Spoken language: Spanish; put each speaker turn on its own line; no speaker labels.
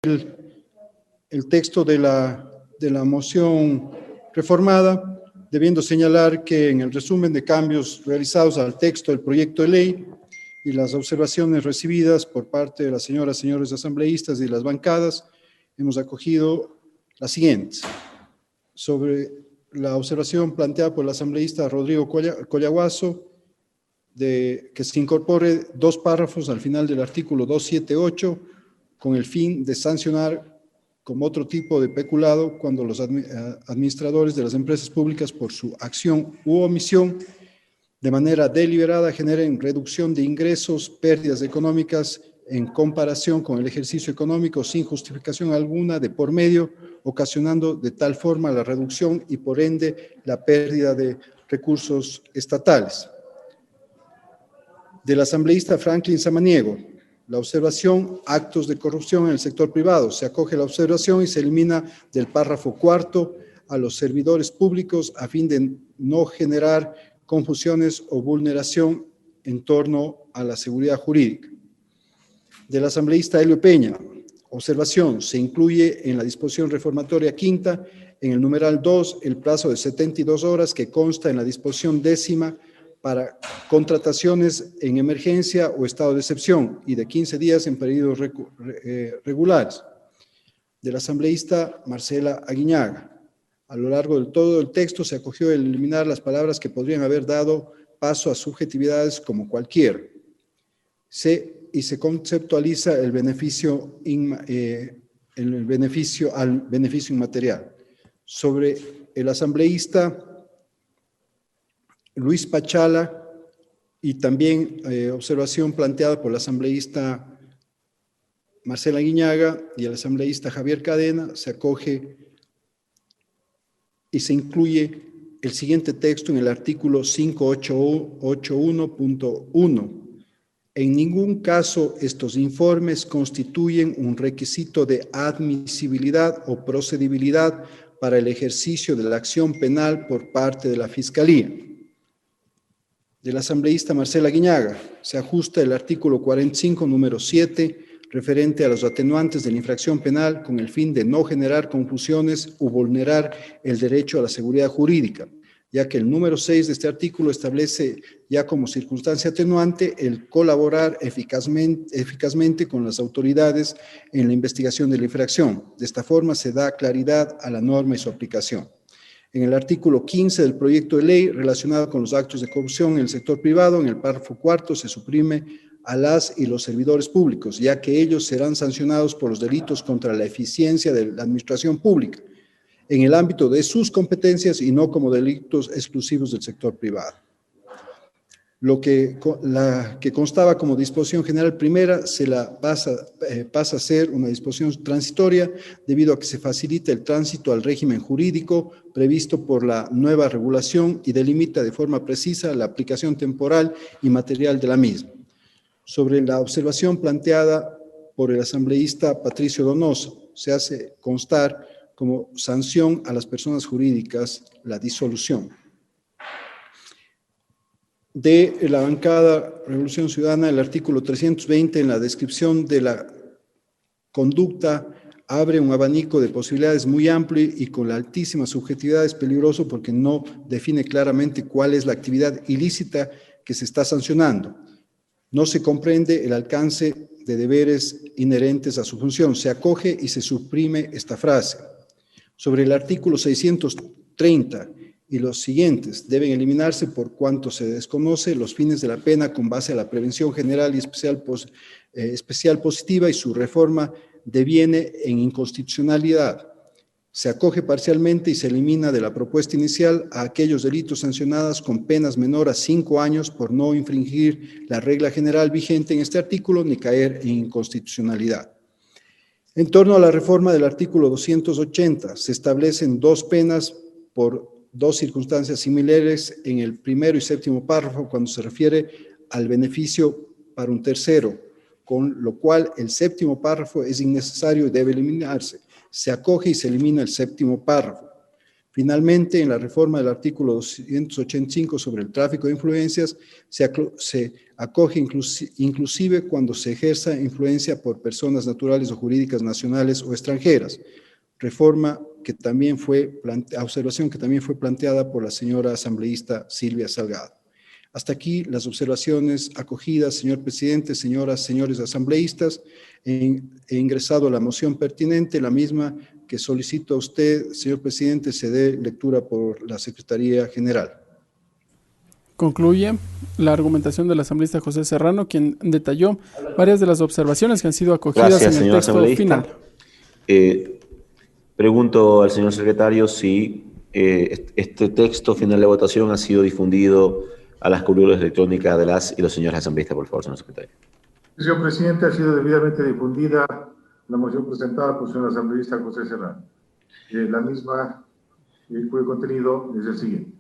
el texto de la moción reformada, debiendo señalar que en el resumen de cambios realizados al texto del proyecto de ley y las observaciones recibidas por parte de las señores asambleístas y de las bancadas, hemos acogido las siguientes. Sobre la observación planteada por el asambleísta Rodrigo Collahuaso, de que se incorpore 2 párrafos al final del artículo 278 con el fin de sancionar como otro tipo de peculado cuando los administradores de las empresas públicas por su acción u omisión de manera deliberada generen reducción de ingresos, pérdidas económicas en comparación con el ejercicio económico sin justificación alguna de por medio, ocasionando de tal forma la reducción y por ende la pérdida de recursos estatales. Del asambleísta Franklin Samaniego, la observación, actos de corrupción en el sector privado. Se acoge la observación y se elimina del párrafo 4 a los servidores públicos a fin de no generar confusiones o vulneración en torno a la seguridad jurídica. Del asambleísta Helio Peña, observación, se incluye en la disposición reformatoria quinta, en el numeral 2, el plazo de 72 horas que consta en la disposición décima para contrataciones en emergencia o estado de excepción y de 15 días en periodos regulares. Del asambleísta Marcela Aguiñaga. A lo largo de todo el texto se acogió el eliminar las palabras que podrían haber dado paso a subjetividades como cualquier. Y se conceptualiza el beneficio al beneficio inmaterial. Sobre el asambleísta Luis Pachala y también observación planteada por el asambleísta Marcela Aguiñaga y el asambleísta Javier Cadena, se acoge y se incluye el siguiente texto en el artículo 581.1. En ningún caso estos informes constituyen un requisito de admisibilidad o procedibilidad para el ejercicio de la acción penal por parte de la Fiscalía. Del asambleísta Marcela Aguiñaga, se ajusta el artículo 45, número 7, referente a los atenuantes de la infracción penal con el fin de no generar confusiones o vulnerar el derecho a la seguridad jurídica, ya que el número 6 de este artículo establece ya como circunstancia atenuante el colaborar eficazmente con las autoridades en la investigación de la infracción. De esta forma se da claridad a la norma y su aplicación. En el artículo 15 del proyecto de ley relacionado con los actos de corrupción en el sector privado, en el párrafo 4 se suprime a las y los servidores públicos, ya que ellos serán sancionados por los delitos contra la eficiencia de la administración pública, en el ámbito de sus competencias y no como delitos exclusivos del sector privado. La que constaba como disposición general primera se la pasa a ser una disposición transitoria debido a que se facilita el tránsito al régimen jurídico previsto por la nueva regulación y delimita de forma precisa la aplicación temporal y material de la misma. Sobre la observación planteada por el asambleísta Patricio Donoso, se hace constar como sanción a las personas jurídicas la disolución. De la bancada Revolución Ciudadana, el artículo 320 en la descripción de la conducta abre un abanico de posibilidades muy amplio y con la altísima subjetividad es peligroso porque no define claramente cuál es la actividad ilícita que se está sancionando. No se comprende el alcance de deberes inherentes a su función. Se acoge y se suprime esta frase. Sobre el artículo 630 y los siguientes deben eliminarse por cuanto se desconoce los fines de la pena con base a la prevención general y especial positiva y su reforma deviene en inconstitucionalidad. Se acoge parcialmente y se elimina de la propuesta inicial a aquellos delitos sancionados con penas menor a 5 años por no infringir la regla general vigente en este artículo ni caer en inconstitucionalidad. En torno a la reforma del artículo 280, se establecen 2 penas por 2 circunstancias similares en el primero y séptimo párrafo cuando se refiere al beneficio para un tercero, con lo cual el séptimo párrafo es innecesario y debe eliminarse. Se acoge y se elimina el séptimo párrafo. Finalmente, en la reforma del artículo 285 sobre el tráfico de influencias, se acoge inclusive cuando se ejerza influencia por personas naturales o jurídicas nacionales o extranjeras. Reforma que también observación que también fue planteada por la señora asambleísta Silvia Salgado. Hasta aquí las observaciones acogidas, señor presidente, señoras, señores asambleístas. He ingresado la moción pertinente, la misma que solicito a usted, señor presidente, se dé lectura por la Secretaría General.
Concluye la argumentación del asambleísta José Serrano, quien detalló varias de las observaciones que han sido acogidas
Gracias,
en el
señor
texto
asambleísta.
final.
Pregunto al señor secretario si este texto final de votación ha sido difundido a las curules electrónicas de las y los señores asambleístas, por favor, señor secretario.
Señor presidente, ha sido debidamente difundida la moción presentada por el señor asambleísta José Serrano. La misma, cuyo contenido es el siguiente.